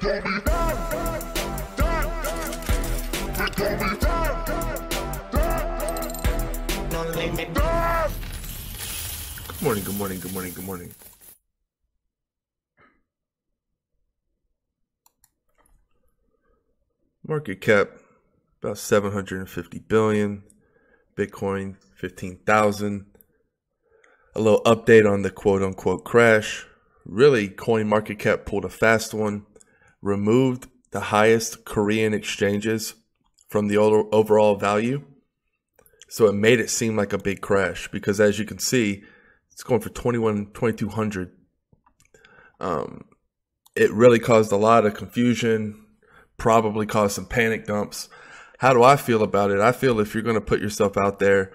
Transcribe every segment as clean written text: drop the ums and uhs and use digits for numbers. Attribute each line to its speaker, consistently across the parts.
Speaker 1: Good morning, good morning, good morning, good morning. Market cap about 750 billion. Bitcoin 15,000. A little update on the quote-unquote crash. Really, CoinMarketCap pulled a fast one, removed the highest Korean exchanges from the overall value. So it made it seem like a big crash because, as you can see, it's going for 2,200. It really caused a lot of confusion, probably caused some panic dumps. How do I feel about it? I feel if you're going to put yourself out there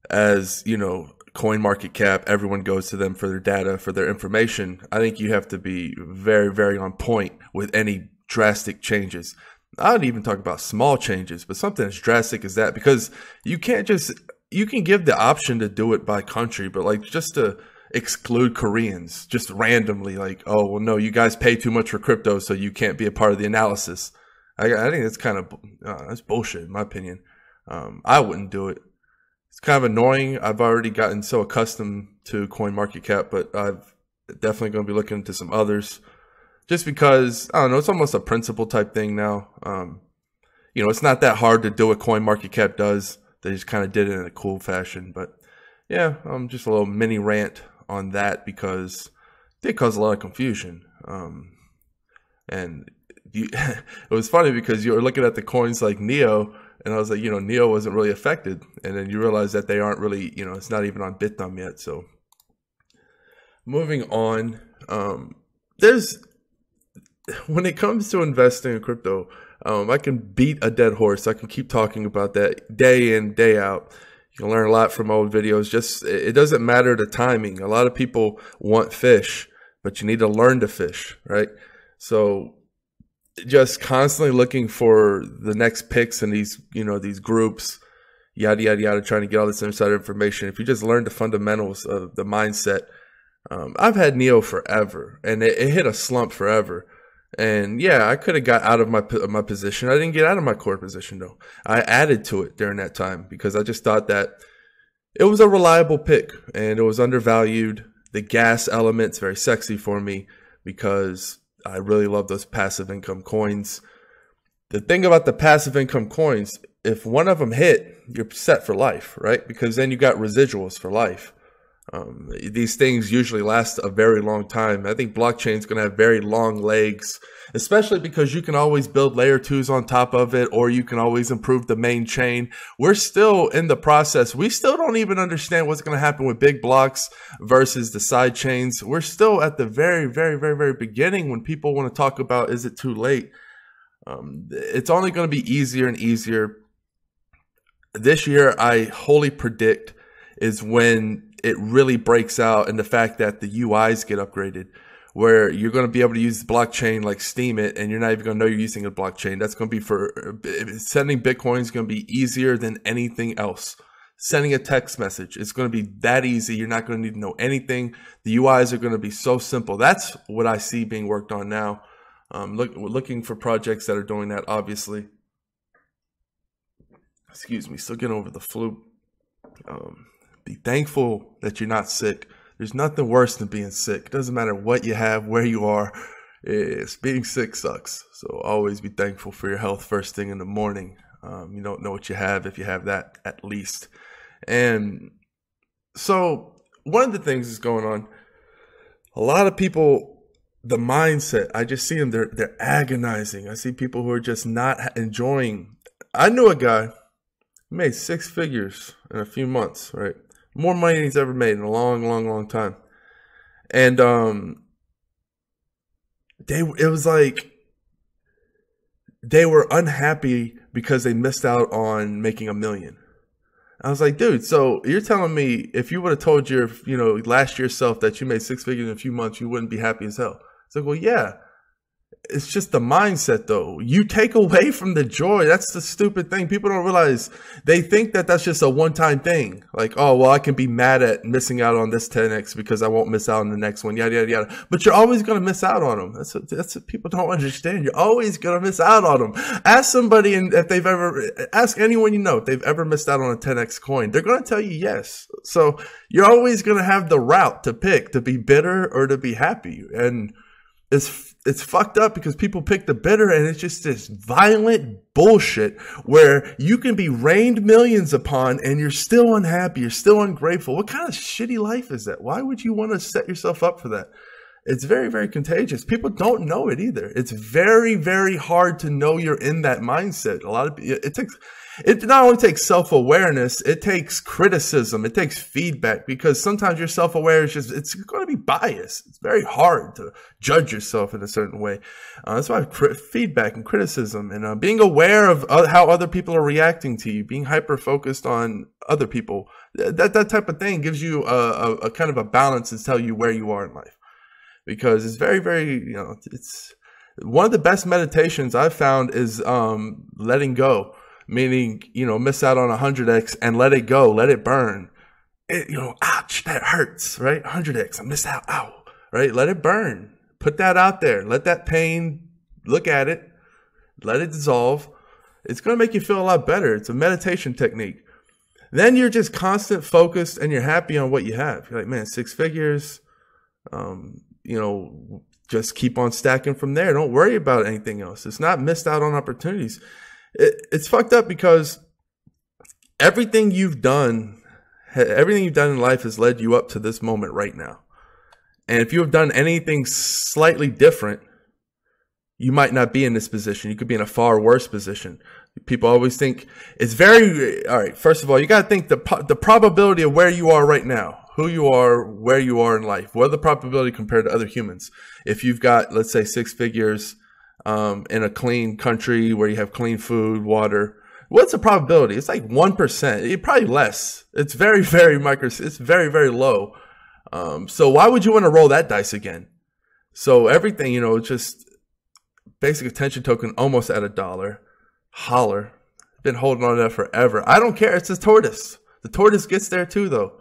Speaker 1: as, you know, CoinMarketCap, everyone goes to them for their data, for their information. I think you have to be very, very on point with any drastic changes. I would even talk about small changes, but something as drastic as that, because you can't just, you can give the option to do it by country, but like just to exclude Koreans just randomly, like, oh, well, no, you guys pay too much for crypto, so you can't be a part of the analysis. I think that's kind of, that's bullshit in my opinion. I wouldn't do it. It's kind of annoying. I've already gotten so accustomed to CoinMarketCap, but I've definitely going to be looking into some others just because, I don't know, it's almost a principle type thing now. You know, it's not that hard to do what CoinMarketCap does. They just kind of did it in a cool fashion. But yeah, just a little mini rant on that because it did cause a lot of confusion. And it was funny because you were looking at the coins like Neo, and I was like, you know, Neo wasn't really affected. And then you realize that they aren't really, you know, it's not even on BitThumb yet. So moving on, when it comes to investing in crypto, I can beat a dead horse. I can keep talking about that day in, day out. You can learn a lot from old videos. Just, it doesn't matter the timing. A lot of people want fish, but you need to learn to fish, right? So just constantly looking for the next picks in these, you know, these groups, yada, yada, yada, trying to get all this insider information. If you just learn the fundamentals of the mindset, I've had Neo forever, and it hit a slump forever. And yeah, I could have got out of my position. I didn't get out of my core position though. I added to it during that time because I just thought that it was a reliable pick and it was undervalued. The gas element's very sexy for me because I really love those passive income coins. The thing about the passive income coins, if one of them hit, you're set for life, right? Because then you got residuals for life. These things usually last a very long time. I think blockchain is going to have very long legs, especially because you can always build layer 2s on top of it, or you can always improve the main chain. We're still in the process. We still don't even understand what's going to happen with big blocks versus the side chains. We're still at the very, very, very, very beginning when people want to talk about, is it too late? It's only going to be easier and easier. This year, I wholly predict is when it really breaks out, and the fact that the UIs get upgraded, where you're going to be able to use the blockchain like Steam it, and you're not even going to know you're using a blockchain. That's going to be for sending Bitcoin is going to be easier than anything else. Sending a text message, it's going to be that easy. You're not going to need to know anything. The UIs are going to be so simple. That's what I see being worked on now. Looking for projects that are doing that, obviously. Excuse me, still getting over the flu. Be thankful that you're not sick. There's nothing worse than being sick. It doesn't matter what you have, where you are. Being sick sucks. So always be thankful for your health first thing in the morning. You don't know what you have if you have that at least. And so one of the things that's going on, a lot of people, the mindset, I just see them, they're agonizing. I see people who are just not enjoying. I knew a guy who made 6 figures in a few months, right? More money than he's ever made in a long, long, long time. And it was like they were unhappy because they missed out on making $1 million. I was like, dude, so you're telling me if you would have told your, you know, last year self that you made 6 figures in a few months, you wouldn't be happy as hell? It's like, well, yeah. it's just the mindset though. You take away from the joy. That's the stupid thing. People don't realize, they think that that's just a one-time thing. Like, oh, well, I can be mad at missing out on this 10X because I won't miss out on the next one, yada, yada, yada. But you're always going to miss out on them. That's what people don't understand. You're always going to miss out on them. Ask somebody ask anyone you know if they've ever missed out on a 10X coin. They're going to tell you yes. So you're always going to have the route to pick, to be bitter or to be happy. And it's fucked up because people pick the bitter, and it's just this violent bullshit where you can be rained millions upon and you're still unhappy, you're still ungrateful. What kind of shitty life is that? Why would you want to set yourself up for that? It's very, very contagious. People don't know it either. It's very, very hard to know you're in that mindset. It not only takes self-awareness, it takes criticism, it takes feedback, because sometimes your self-aware is it's going to be biased. It's very hard to judge yourself in a certain way. That's why feedback and criticism and being aware of how other people are reacting to you, being hyper-focused on other people, that type of thing gives you a kind of a balance to tell you where you are in life. Because it's very, very, it's one of the best meditations I've found is letting go. Meaning, miss out on 100X and let it go, let it burn. Ouch, that hurts, right? 100X, I missed out, ow, right? Let it burn. Put that out there. Let that pain, look at it, let it dissolve. It's going to make you feel a lot better. It's a meditation technique. Then you're just constant focused and you're happy on what you have. You're like, man, 6 figures, just keep on stacking from there. Don't worry about anything else. It's not missed out on opportunities. It's fucked up because everything you've done in life has led you up to this moment right now. And if you have done anything slightly different, you might not be in this position. You could be in a far worse position. People always think it's all right. First of all, you got to think the probability of where you are right now, who you are, where you are in life. What are the probability compared to other humans? If you've got, let's say, 6 figures, in a clean country where you have clean food, water, what's the probability? It's like 1%. Probably less. It's very, very it's very, very low. So why would you want to roll that dice again? So everything, just basic attention token almost at $1. Holler. Been holding on to that forever. I don't care. It's a tortoise. The tortoise gets there too, though.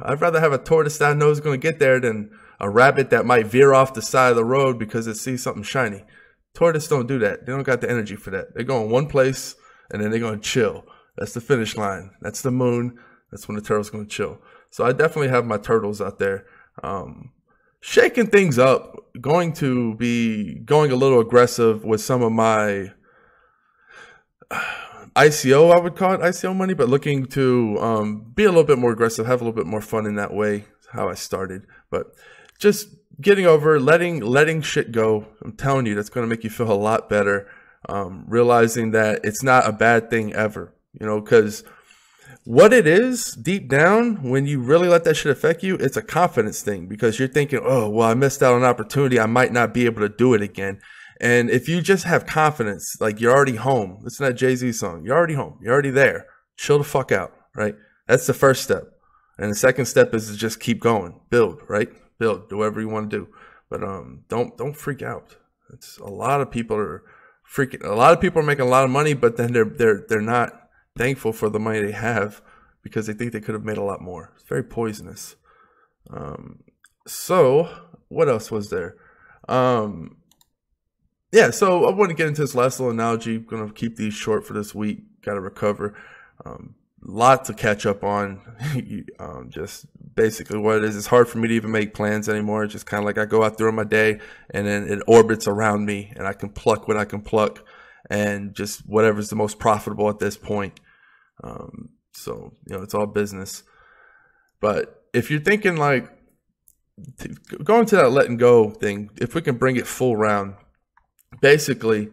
Speaker 1: I'd rather have a tortoise that I know is going to get there than a rabbit that might veer off the side of the road because it sees something shiny. Tortoise don't do that. They don't got the energy for that. They're going one place and then they're going to chill. That's the finish line. That's the moon. That's when the turtle's going to chill. So I definitely have my turtles out there, shaking things up, going to be going a little aggressive with some of my ICO, I would call it ICO money, but looking to be a little bit more aggressive, have a little bit more fun in that way. How I started, but just getting over, letting shit go. I'm telling you, that's going to make you feel a lot better. Realizing that it's not a bad thing ever, because what it is deep down, when you really let that shit affect you, it's a confidence thing, because you're thinking, oh, well, I missed out on an opportunity. I might not be able to do it again. And if you just have confidence, like you're already home, listen to that Jay-Z song. You're already home. You're already there. Chill the fuck out, right? That's the first step. And the second step is to just keep going, build, right? Build, do whatever you want to do, but don't freak out. It's a lot of people are freaking. A lot of people are making a lot of money, but then they're not thankful for the money they have because they think they could have made a lot more. It's very poisonous. So what else was there? Yeah. So I want to get into this last little analogy. I'm gonna keep these short for this week. Got to recover. Lot to catch up on. Just basically what it is. It's hard for me to even make plans anymore. It's just kind of like I go out through my day and then it orbits around me and I can pluck what I can pluck and just whatever's the most profitable at this point. So, it's all business. But if you're thinking like going to that letting go thing, if we can bring it full round, basically,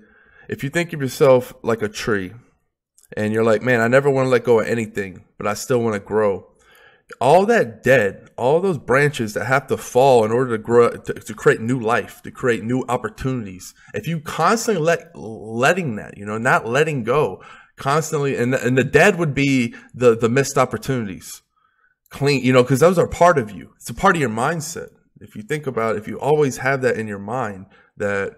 Speaker 1: if you think of yourself like a tree, and you're like, man, I never want to let go of anything, but I still want to grow. All that dead, all those branches that have to fall in order to grow, to create new life, to create new opportunities. If you constantly letting that, not letting go, constantly, and the dead would be the missed opportunities. Clean, because those are part of you. It's a part of your mindset. If you think about it, if you always have that in your mind, that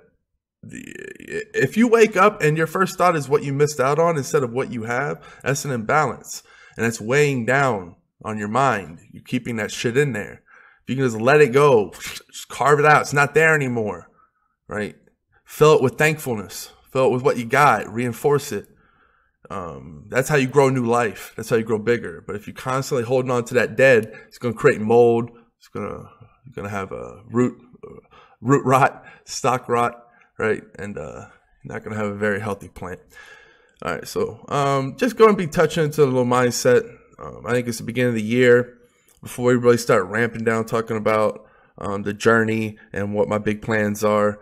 Speaker 1: If you wake up and your first thought is what you missed out on instead of what you have, that's an imbalance. And that's weighing down on your mind. You're keeping that shit in there. If you can just let it go, just carve it out. It's not there anymore, right? Fill it with thankfulness. Fill it with what you got. Reinforce it. That's how you grow new life. That's how you grow bigger. But if you're constantly holding on to that dead, it's going to create mold. You're going to have a root rot, stock rot, right? And you're not going to have a very healthy plant. All right, so just going to be touching into a little mindset. I think it's the beginning of the year before we really start ramping down, talking about the journey and what my big plans are.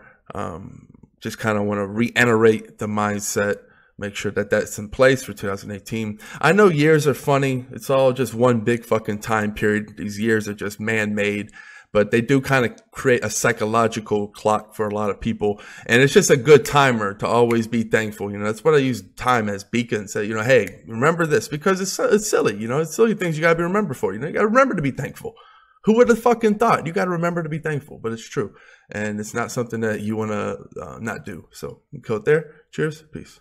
Speaker 1: Just kind of want to reiterate the mindset, make sure that that's in place for 2018. I know years are funny. It's all just one big fucking time period. These years are just man-made, but they do kind of create a psychological clock for a lot of people. And it's just a good timer to always be thankful. You know, that's what I use time as beacon. Say, you know, hey, remember this, because it's silly. You know, it's silly things you got to be remembered for. You know, you got to remember to be thankful. Who would have fucking thought? You got to remember to be thankful, but it's true. And it's not something that you want to not do. So, go there. Cheers. Peace.